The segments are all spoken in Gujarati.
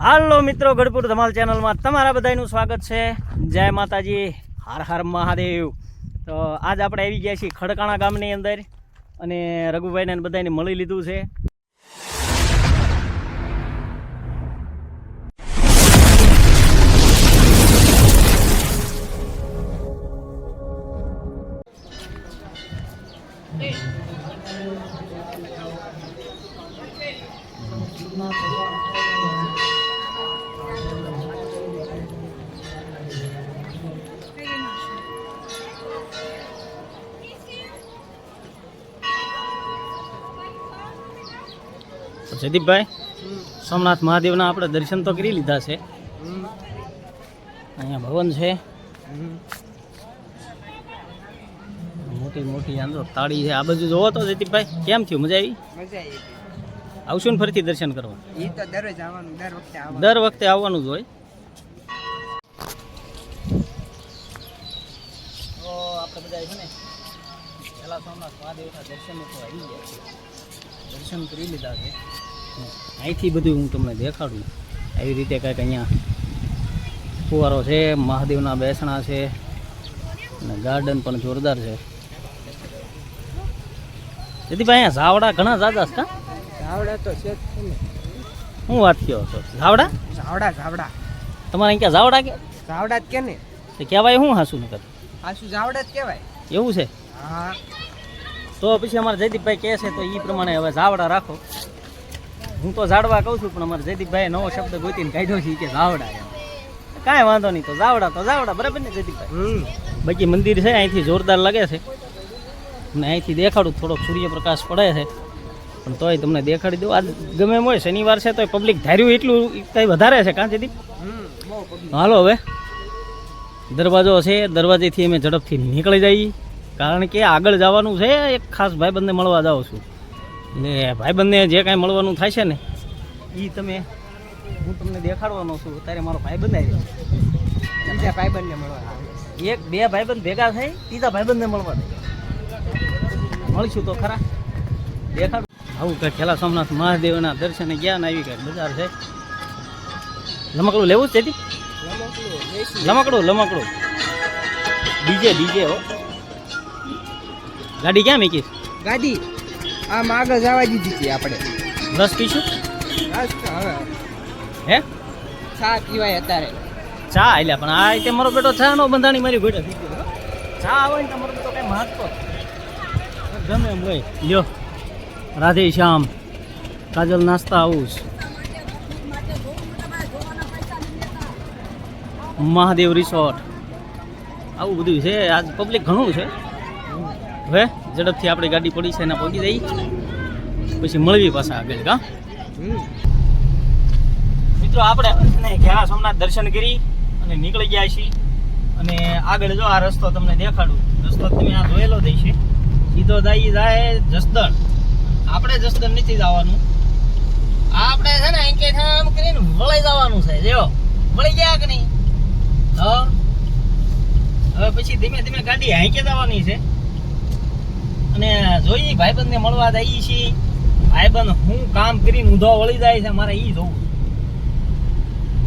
હાલો મિત્રો, ગઢપુર ધમાલ ચેનલમાં તમારા બધાનું સ્વાગત છે. જય માતાજી, હર હર મહાદેવ. તો આજ આપણે આવી ગયા છીએ ખડકાણા ગામની અંદર અને રઘુભાઈને બધાને મળી લીધું છે. જયદીપભાઈ, સોમનાથ મહાદેવના આપણે દર્શન તો કરી લીધા છે. અહીંયા ભવન છે, મોટી મોટી આંદો તાળી છે. આ બાજુ જોવો તો જયદીપભાઈ, કેમ થયું? મજા આવી? આવશું ને ફરીથી દર્શન કરવા? દર વખતે આવવાનું જ હોય. તો આપણે બધા છે ને પહેલાં સોમનાથ મહાદેવના દર્શન તો આવી ગયા છે, દર્શન કરી લીધા છે. અહીંથી બધું હું તમને દેખાડું. આવી રીતે કંઈક અહીંયા ફુવારો છે, મહાદેવના બેસણા છે અને ગાર્ડન પણ જોરદાર છે. જયદીપભાઈ, અહીંયા ઝાવડા ઘણા જાજા છે. ઝાવડા તો છે જ ને. હું વાત કહો છો? ઝાવડા ઝાવડા તમારે અહીં ક્યાં ઝાવડા કે? ઝાવડા જ કે ને. તે કહેવાય શું હાસું નકર? આસુ ઝાવડા જ કહેવાય. એવું છે? હા. તો પછી અમારે જયદીપભાઈ કહે છે તો એ પ્રમાણે હવે ઝાવડા રાખો. હું તો ઝાડવા કહું છું, પણ અમારે જયદીપભાઈ નવો શબ્દ ગોતીને કાઢ્યો છે કે ઝાવડા. એમ કાંઈ વાંધો નહીં, તો ઝાવડા બરાબર ને જયદીપભાઈ? બાકી મંદિર છે અહીંથી જોરદાર લાગે છે અને અહીંથી દેખાડું. થોડોક સૂર્યપ્રકાશ પડે છે પણ તોય તમને દેખાડી દઉં. આજ ગમે એમ હોય, શનિવાર છે તોય પબ્લિક ધાર્યું એટલું કંઈ વધારે છે. કાં જયદીપ? હાલો હવે દરવાજો છે, દરવાજેથી અમે ઝડપથી નીકળી જઈએ, કારણ કે આગળ જવાનું છે. એક ખાસ ભાઈબંધને મળવા જાઉં છું. એટલે ભાઈબંધને જે કાંઈ મળવાનું થાય છે ને એ હું તમને દેખાડવાનો છું. અત્યારે મારો ભાઈબંધ આવ્યો, બીજા ભાઈબંધને મળવા. એક બે ભાઈબંધ ભેગા થઈ ત્રીજા ભાઈબંધને મળવા દે. મળીશું તો ખરા, દેખાડું. આવું કંઈક ખેલા સોમનાથ મહાદેવના દર્શને ગયા ને આવી કંઈક બજાર છે. લમકડું લેવું જ છે? લમકડું ડીજે હો. ગાડી ક્યાં મૂકીશ? ગાડી આમ આગળ જવા દીધી છે આપણે. રસ પીશું? બસ હવે હે ચા પીવાય અત્યારે. ચા એટલે પણ આ રીતે મારો બેટો ચા નો બંધાણી મારી ગોઠે થઈ ગયો. ચા આવે ને તમારો તો કઈ મહત્વ ગમે એમ હોય. લ્યો, રાધે શ્યામ, કાજલ નાસ્તા હાઉસ, મહાદેવ રિસોર્ટ, આવું બધું છે. આજ પબ્લિક ઘણું છે. હવે ઝડપથી આપણી ગાડી પડી છે એના પહોંચી જઈ, પછી મળવી પાછા આગળ. કા મિત્રો, આપણે ખેડા સોમનાથ દર્શન કરી અને નીકળી ગયા છીએ. અને આગળ જો આ રસ્તો તમને દેખાડું. રસ્તો તમે આ જોયેલો જ છે. સીધો જાય જસદણ. આપણે જસદણ નથી જવાનું, આપણે છે ને અહીં કે આમ કરીને વળી જવાનું છે. જો વળી ગયા કે નહીં? હવે પછી ધીમે ધીમે ગાડી હાંકે જવાની છે. અને જોઈએ ભાઈબંધને મળવા જઈએ છીએ. ભાઈબંધ હું કામ કરીને ઊંધો વળી જાય છે, મારે ઈ જોવું.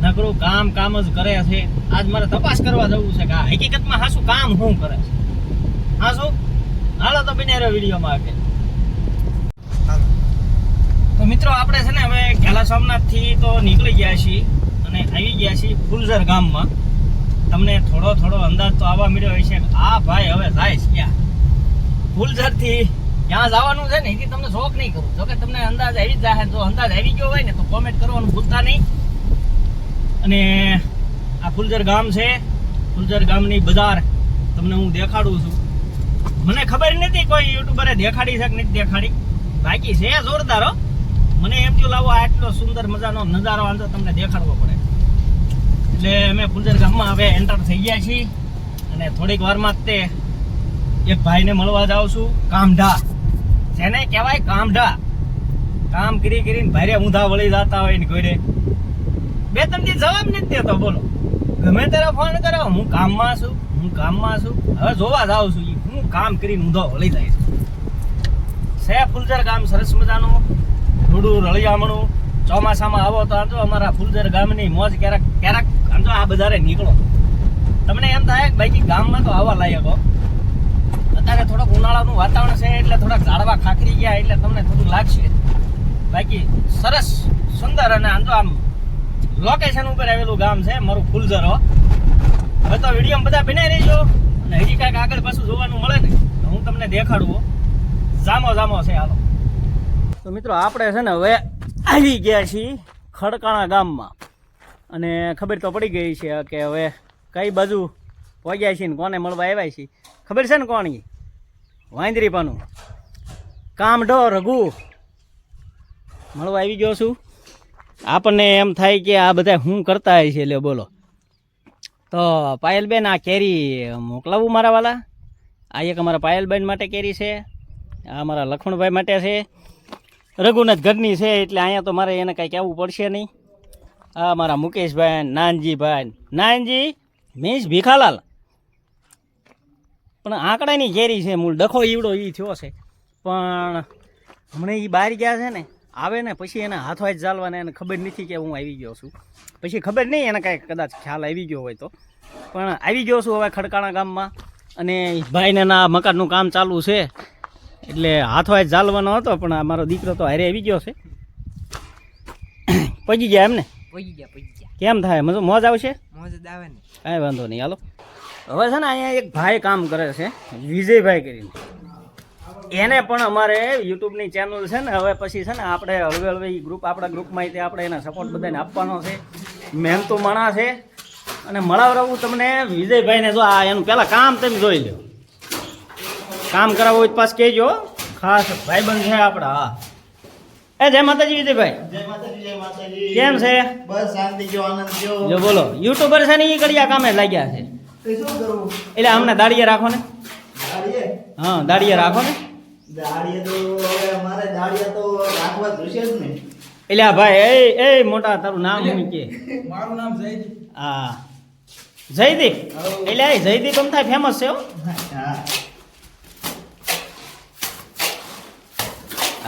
નકરું કામ જ કરે છે. આજ મારે તપાસ કરવા જવું છે કે આ હકીકતમાં હાસું કામ શું કરે છે. હાસું હાલો તો બને રહ્યો વિડીયોમાં આગળ. તો મિત્રો, આપણે છે ને હવે ખેલા સોમનાથથી તો નીકળી ગયા છીએ અને આવી ગયા છીએ ફુલઝર ગામમાં. તમને થોડો અંદાજ તો આવવા મળ્યો હોય છે કે આ ભાઈ હવે જાય છે ક્યાં. ફુલઝરથી ક્યાં જવાનું છે ને એથી તમને શોખ નહીં કરું. જોકે તમને અંદાજ આવી જ જાય. જો અંદાજ આવી ગયો હોય ને તો કોમેન્ટ કરવાનું ભૂલતા નહીં. અને આ ફુલઝર ગામ છે. ફુલઝર ગામની બજાર તમને હું દેખાડું છું. મને ખબર નથી કોઈ યુટ્યુબરે દેખાડી છે કે નથી દેખાડી. બાકી છે જોરદાર હો. મને એમ થયું લાવો આટલો સુંદર મજાનો નજારો આંધો તમને દેખાડવો પડે. એટલે અમે ફુલઝર ગામમાં હવે એન્ટર થઈ ગયા છીએ અને થોડીક વારમાં જ તે એક ભાઈને મળવા જાઉં છું. કામઢા, જેને કહેવાય કામઢા. કામ કરીને ભારે ઊંધા વળી જતા હોય ને ઘરે 2-3 દી જવાબ નથી દેતો. બોલો, ગમે ત્યારે ફોન કરો, હું કામમાં છું. હવે જોવા જાઉં છું. હું કામ કરીને ઊંધો વળી જાય છે. ફુલઝર ગામ સરસ મજાનું, થોડું રળિયામણું ચોમાસામાં આવો તો આજો અમારા ફૂલઝર ગામની મોજ ક્યારેક ક્યારેક આજો આ બધારે નીકળો. તમને એમ થાય કે બાકી ગામમાં તો આવવા લાયક હો. અત્યારે થોડોક ઉનાળાનું વાતાવરણ છે એટલે થોડાક ઝાડવા ખાખરી ગયા એટલે તમને થોડું લાગશે. બાકી સરસ સુંદર અને આમ તો આમ લોકેશન ઉપર આવેલું ગામ છે મારું ફૂલઝર હો. હવે તો વિડીયો બધા બનાવી રહેજો અને હજી કાંઈક આગળ પાછું જોવાનું મળે ને તો હું તમને દેખાડું હો. જામો છે હાલો. તો મિત્રો આપણે છે ને હવે આવી ગયા છીએ ખડકાણા ગામમાં અને ખબર તો પડી ગઈ છે કે હવે કઈ બાજુ પહોંચ્યા છીએ ને કોને મળવા આવ્યા છીએ. ખબર છે ને કોણ એ? વાંદરીપાનું કામઢો રઘુ મળવા આવી ગયો છું. આપણને એમ થાય કે આ બધા શું કરતા હોય છે એટલે બોલો. તો પાયલબેન આ કેરી મોકલાવું મારા વાલા. આ એક અમારા પાયલબેન માટે કેરી છે, આ અમારા લખમણભાઈ માટે છે, રઘુનાથ ઘરની છે એટલે અહીંયા તો મારે એને કાંઈ કહેવું પડશે નહીં. આ મારા મુકેશભાઈ, નાનજીભાઈ, નાનજી મીન્સ ભીખાલાલ. પણ આંકડાની કેરી છે, મૂળ ડખો ઈવડો એ થયો છે પણ હમણાં એ બહાર ગયા છે ને આવે ને પછી એને હાથો હાથ ચાલવાને એને ખબર નથી કે હું આવી ગયો છું. પછી ખબર નહીં એને કાંઈ કદાચ ખ્યાલ આવી ગયો હોય તો, પણ આવી ગયો છું હવે ખડકાણા ગામમાં. અને ભાઈને ના મકાનનું કામ ચાલુ છે એટલે હાથો હાથ ચાલવાનો હતો પણ આ મારો દીકરો તો હારે આવી ગયો છે. પગી ગયા એમને? પગી ગયા. કેમ થાય? મોજ આવશે? મોજ જ આવે ને. કાંઈ વાંધો નહીં હાલો. હવે છે ને અહીંયા એક ભાઈ કામ કરે છે વિજયભાઈ કરીને. એને પણ અમારે યુટ્યુબની ચેનલ છે ને હવે પછી છે ને આપણે હળવે હળવે એ ગ્રુપ આપણા ગ્રુપમાં તે આપણે એના સપોર્ટ બધાને આપવાનો છે. મહેનતુ માણસ છે અને મળાવરાવું તમને વિજયભાઈને. જો આ એનું પહેલાં કામ તમે જોઈ લો. કામ કરાવવું હોય પાસ કહેજો. ખાસ ભાઈબંધ છે આપણા. હા એ જય માતાજી વિજયભાઈ. જય માતાજી. કેમ છે? બસ શાંતિ જો, આનંદ જો. જો બોલો યુટ્યુબર છે ને એ કડિયા કામે લાગ્યા છે તે શું કરું? એટલે અમને દાડીએ રાખો ને. દાડીએ? હા દાડીએ રાખો ને. દાડીએ તો હવે અમારે દાડીએ તો રાખવા જોશે જ ને. એટલે આ ભાઈ એ મોટા તારું નામ શું કે? મારું નામ જયદીપ. હા જયદીપ. એટલે એ જયદીપ એમ થાય ફેમસ છે હો. હા.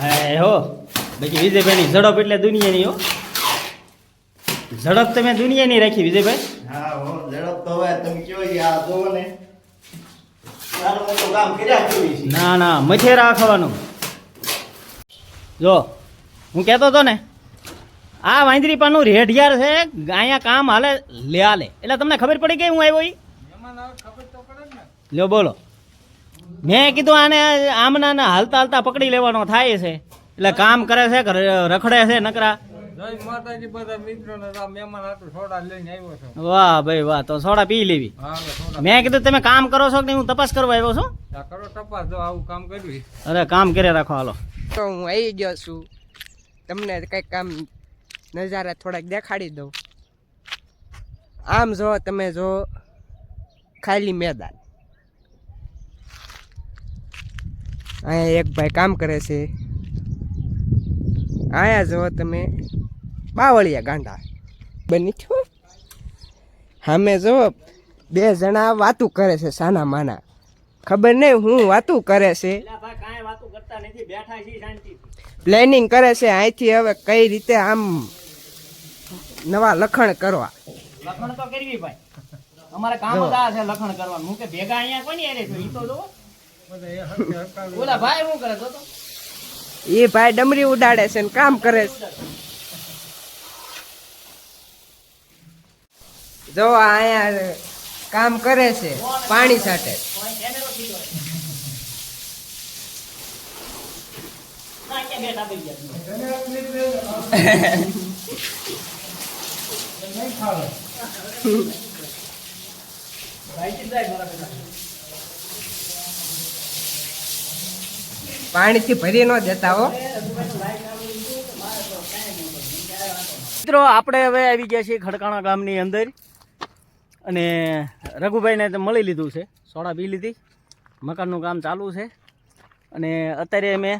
હા હો બાકી વિજયભાઈની ઝડપ એટલે દુનિયાની હો. ઝડપ તમે દુનિયાની રાખી વિજયભાઈ. હા હો ઝડપ તો હવે તમે કયો ઈ આ જોવો ને. સારું મોટું કામ કર્યા જેવી છે. ના ના મથે રાખવાનું. જો હું કહેતો હતો ને આ વાંદરીપાનું રેઢિયાર છે અહીંયા કામ હાલે લે હાલે એટલે તમને ખબર પડી ગઈ હું આવ્યો ઈ? લ્યો બોલો. મેં કીધું આને આમના ને હાલતા હાલતા પકડી લેવાનો થાય છે એટલે કામ કરે છે કે રખડે છે નકરા. જય માતાજી બધા મિત્રોને મહેમાન હતું સોડા લઈને આવ્યો છું. વાહ ભાઈ વાહ તો સોડા પી લેવી. હા સોડા મેં કીધું તમે કામ કરો છો કે નહીં હું તપાસ કરવા આવ્યો છું. કરો તપાસ જો આવું કામ કર્યું. અરે કામ કરે રાખો હાલો. તો હું આવી ગયો છું, તમને કંઈક કામ નજારા થોડાક દેખાડી દઉં. આમ જો તમે જો ખાલી મેદાન, અહીંયા એક ભાઈ કામ કરે છે. અહીંયા જો તમે બાવળિયા ગાંડા બની છો. સામે જો બે જણા વાતું કરે છે સાના માના. ખબર નહીં હું વાતું કરે છે. પ્લેનિંગ કરે છે અહીંથી હવે કઈ રીતે આમ નવા લખણ કરવા. લખણ તો કરવી ભાઈ. અમારે કામ જ આ છે લખણ કરવાનું. હું કે ભેગા અહીંયા કોની આરે છો ઈ તો જો. ઓલા ભાઈ શું કરે તો? એ ભાઈ ડમરી ઉડાડે છે ને કામ કરે છે. જો અહીંયા કામ કરે છે પાણી સાથે. પાણીથી ભરી ન દેતા હો. મિત્રો આપણે હવે આવી ગયા છીએ ખડકાણા ગામની અંદર અને રઘુભાઈને તો મળી લીધું છે. સોડા પી લીધી. મકાનનું કામ ચાલુ છે અને અત્યારે અમે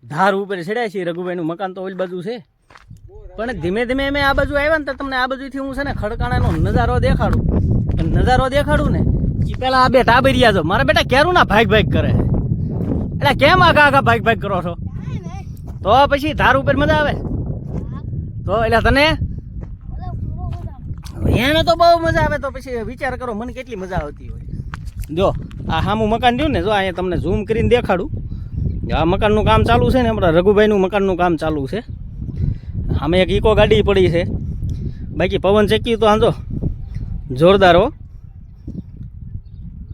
ધાર ઉપર ચડ્યા છીએ. રઘુભાઈનું મકાન તો ઓલી બાજુ છે પણ ધીમે ધીમે અમે આ બાજુ આવ્યા ને તો તમને આ બાજુથી હું છે ને ખડકાણાનો નજારો દેખાડું. નજારો દેખાડું ને એ પહેલાં આ બે ટાબરિયા છો મારા બેટા કેરું ના ભાગ કરે. એટલે કેમ આગા આગા ભાગ કરો છો? તો પછી ધાર ઉપર મજા આવે. તો એટલે તને એને તો બહુ મજા આવે તો પછી વિચાર કરો મને કેટલી મજા આવતી હોય. જો આ સામું મકાન રહ્યું ને, જો અહીંયા તમને ઝૂમ કરીને દેખાડું. આ મકાનનું કામ ચાલુ છે ને, આપણા રઘુભાઈનું મકાનનું કામ ચાલુ છે. આમે એક ઇકો ગાડી પડી છે. બાકી પવન ચક્કી તો આંધો જોરદાર હો.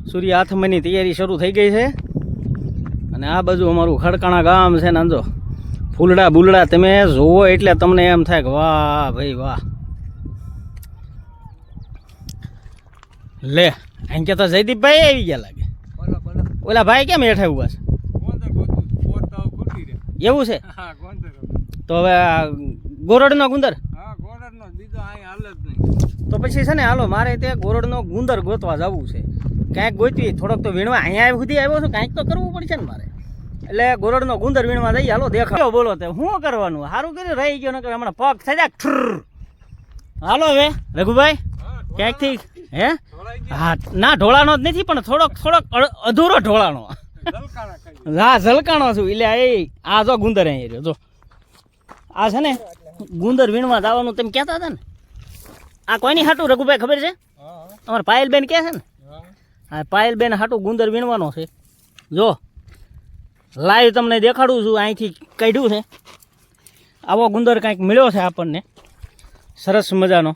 સૂર્ય આથમવાની તૈયારી શરૂ થઈ ગઈ છે. અને આ બાજુ અમારું ખડકાણા ગામ છે ને, આંધો ફૂલડા બુલડા તમે જોવો એટલે તમને એમ થાય કે વાહ ભાઈ વાહ. લે અહીં કે તો જયદીપભાઈ આવી ગયા લાગે. ઓલા ભાઈ કેમ હેઠા ઉભા છે? એવું છે? તો હવે ગોરડનો ગુંદર તો પછી છે ને, હાલો મારે તે ગોરડનો ગુંદર ગોતવા જવું છે. કાંઈક ગોતવી, થોડોક તો વીણવા અહીંયા સુધી આવ્યો છું, કાંઈક તો કરવું પડશે ને મારે. એટલે ગોરડનો ગુંદર વીણવા જઈએ. હાલો દેખાડો બોલો તે શું કરવાનું. સારું કર્યું રહી ગયો, નકર હમણાં પગ થઈ જાય. હાલો હવે રઘુભાઈ ક્યાંકથી હે? હા ના ઢોળાનો જ નથી, પણ થોડોક અધૂરો ઢોળાનો. હા ઝલકાણો છું. એટલે આ જો ગુંદર અહીં રહ્યો. જો આ છે ને ગુંદર વીણવા જવાનું તમે કહેતા હતા ને. આ કોઈની હાટું રઘુભાઈ ખબર છે? અમારે પાયલબેન કહે છે ને. હા પાયલબેન હાટું ગુંદર વીણવાનો છે. જો લાઈવ તમને દેખાડું છું. અહીંથી કાઢ્યું છે. આવો ગુંદર કાંઈક મળ્યો છે આપણને સરસ મજાનો.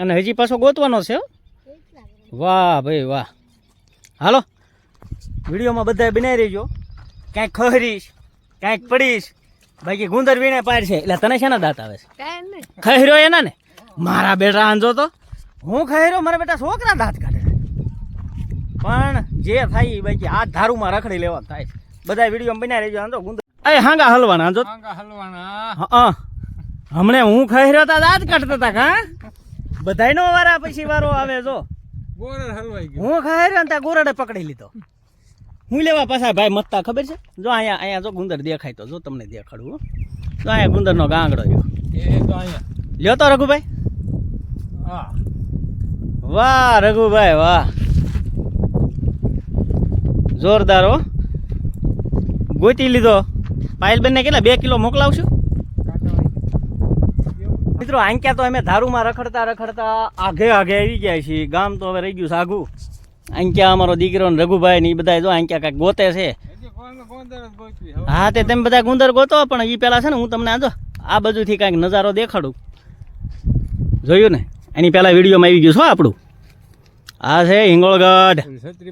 અને હજી પાછો ગોતવાનો છે. વાહ ભાઈ વાહ. હાલો વિડીયોમાં બધા બનાવી રહીજો. કાંઈક ખહરીશ, કાંઈક પડીશ. બાકી ગુંદર વીણે પાડ છે. એટલે તને શેના દાંત આવે છે? ખહેર્યો એના ને. મારા બેટા આંજો તો હું ખહેર્યો, મારા બેટા છોકરા દાંત કાઢે. પણ જે થાય બાકી આ ધારુમાં રખડી લેવાનું થાય. બધા વિડીયો બનાવી રહેજો. આંજો ગુંદર હાંગા હલવાના. આંજો હા હમણે હું ખહેર્યો તા દાંત કાઢતા હતા. કા બધાયનો વારા પછી વારો આવે. જો હું ખહેર્યો ને ત્યાં ગોરડે પકડી લીધો. હું લેવા પાછા ભાઈ મતતા ખબર છે? જો અહીંયા જો ગુંદર દેખાય તો જો તમને દેખાડું. તો અહીંયા ગુંદરનો ગાંગડો રહ્યો. લ્યો તો રઘુભાઈ. વાહ રઘુભાઈ વાહ, જોરદાર હો. ગોતી લીધો. પાયલબેન ને કેટલા 2 કિલો મોકલાવશું મિત્રો. આંક્યા તો અમે ધારુમાં રખડતા આઘે આવી ગયા છીએ. ગામ તો હવે રહી ગયું સાગું. આંક્યા અમારો દીકરો ને રઘુભાઈ ને એ બધા જો આંક્યા કાંઈક ગોતે છે. હા તે તમે બધા ગુંદર ગોતો, પણ એ પેલા છે ને હું તમને આજો આ બાજુથી કાંઈક નજારો દેખાડું. જોયું ને? એની પહેલા વિડીયોમાં આવી ગયું છો આપણું. આ છે હિંગોળગઢ.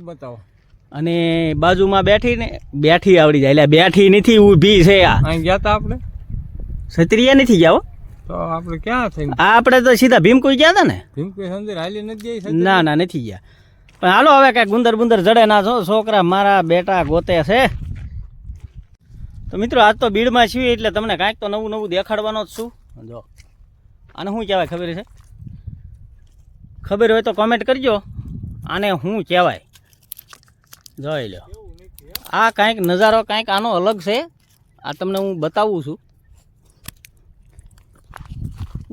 બતાવો. અને બાજુમાં બેઠી આવડી જાય. એટલે બેઠી નથી, ઊભી છે. આ ગયા હતા આપણે સત્રિયા નથી ગયા હો. તો આપણે ક્યાં થઈ? આપણે તો સીધા ભીમકુઈ ગયા હતા ને. ભીમકુઈ અંદર હાલી નથી ગયા? ના નથી ગયા. પણ હાલો હવે કાંઈક ગુંદર જડે ના છો. છોકરા મારા બેટા ગોતે છે. તો મિત્રો આજ તો બીડમાં છીએ એટલે તમને કાંઈક તો નવું દેખાડવાનો જ છું. જો આને શું કહેવાય ખબર છે? ખબર હોય તો કોમેન્ટ કરજો. આને શું કહેવાય જોઈ લો. આ કાંઈક નજારો કાંઈક આનો અલગ છે. આ તમને હું બતાવું છું.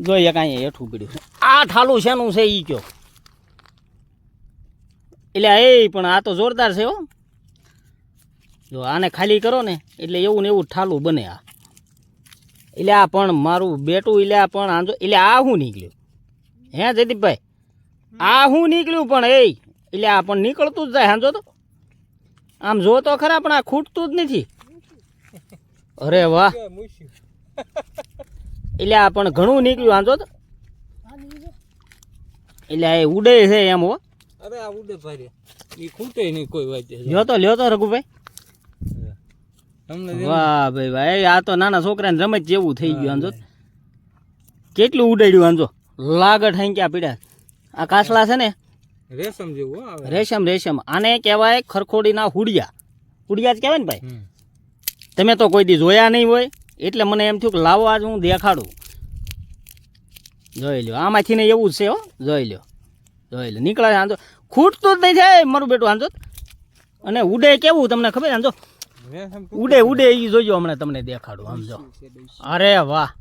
જોઈએ કાંઈ હેઠું પીડ્યું છે. આ ઠાલું શેનું છે એ કયો? એટલે પણ આ તો જોરદાર છે હો. જો આને ખાલી કરો ને એટલે એવું ને એવું ઠાલું બને. આ એટલે આ પણ મારું બેટું એટલે આ પણ આંજો એટલે આ શું નીકળ્યું હે જયદીપભાઈ? આ શું નીકળ્યું પણ એટલે આ પણ નીકળતું જ જાય. હાંજો તો આમ જો તો ખરા, પણ આ ખૂટતું જ નથી. અરે વાહ. એટલે આ પણ ઘણું નીકળ્યું. હાંજો તો એટલે એ ઉડે છે એમ હો. અરે આ ઉડે ભાઈ એ ખૂટે નહીં કોઈ વાત. લ્યો તો રઘુભાઈ. વાહ ભાઈ ભાઈ, આ તો નાના છોકરાને રમત જેવું થઈ ગયું. આંજો કેટલું ઉડાડ્યું. આંજો લાગટ હાંક્યા પીડ્યા. આ કાસલા છે ને રેશમ જેવું. રેશમ આને કહેવાય ખરખોડીના હુડિયા જ કહેવાય ને ભાઈ. તમે તો કોઈ દી જોયા નહીં હોય એટલે મને એમ થયું કે લાવો આજ હું દેખાડું. જોઈ લો આમાંથી ને એવું જ છે હો. જોઈ લો નીકળે. આંજો ખૂટતું જ નહીં થાય મારું બેટું. આંજો અને ઉડે કેવું તમને ખબર? આંજો ઉડે એ જોજો હમણાં તમને દેખાડું. સમજો. અરે વાહ.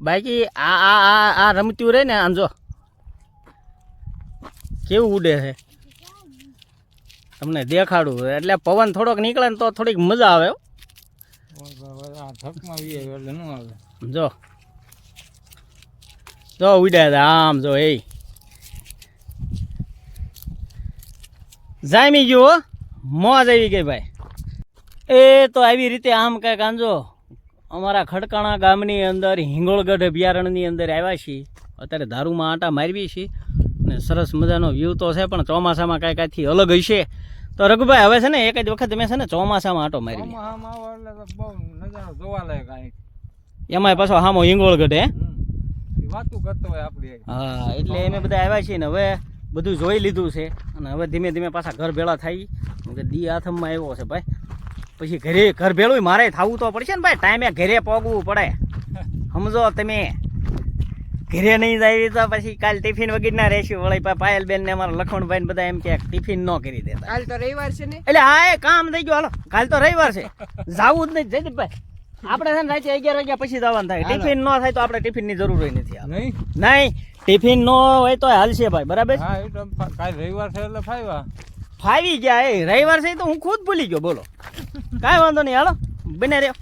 બાકી આ રમતું રહે ને આંજો કેવું ઉડે છે તમને દેખાડું. એટલે પવન થોડોક નીકળે ને તો થોડીક મજા આવે. જો જો ઉડ્યા હતા આમ જો એ જામી ગયો હો. મોજ આવી ગઈ ભાઈ. એ તો આવી રીતે આમ કાંઈક આંજો અમારા ખડકાણા ગામની અંદર હિંગોળગઢ અભયારણ્યની અંદર આવ્યા છીએ. અત્યારે ધારુમાં આંટા મારવી છીએ ને સરસ મજાનો વ્યૂ તો છે, પણ ચોમાસામાં કાંઈક આથી અલગ હશે. તો રઘુભાઈ હવે છે ને એક જ વખત અમે છે ને ચોમાસામાં આંટો મારી, એમાંય પાછો હામો હિંગોળગઢ હે. હા એટલે અમે બધા આવ્યા છીએ ને હવે બધું જોઈ લીધું છે અને હવે ધીમે ધીમે પાછા ઘર ભેળા થાય. કે દી આથમમાં આવ્યો છે ભાઈ, પછી ઘર ભેળું મારે થવું તો પડશે ને ભાઈ. ટાઈમે ઘરે પોગવું પડે, સમજો તમે. ઘરે નહીં જાય તો પછી કાલ ટિફિન વગર ના રહેશું. વળી પાયલબેન ને અમારા લખણભાઈ બધા એમ કે ટિફિન ન કરી દેતા. કાલ તો રવિવાર છે ને, એટલે હા એ કામ થઈ ગયું. હાલો કાલ તો રવિવાર છે, જાવું જ નહીં જયદીપભાઈ. આપણે છે ને રાતે 11 વાગ્યા પછી જવાનું થાય. ટિફિન ન થાય તો આપણે ટિફિન ની જરૂર નથી. નહીં ટિફિન નો હોય તો હાલશે ભાઈ, બરાબર. ફાવી ગયા એ રવિવાર છે તો હું ખુદ ભૂલી ગયો. બોલો કાંઈ વાંધો નહીં, હાલો બને રહ્યો.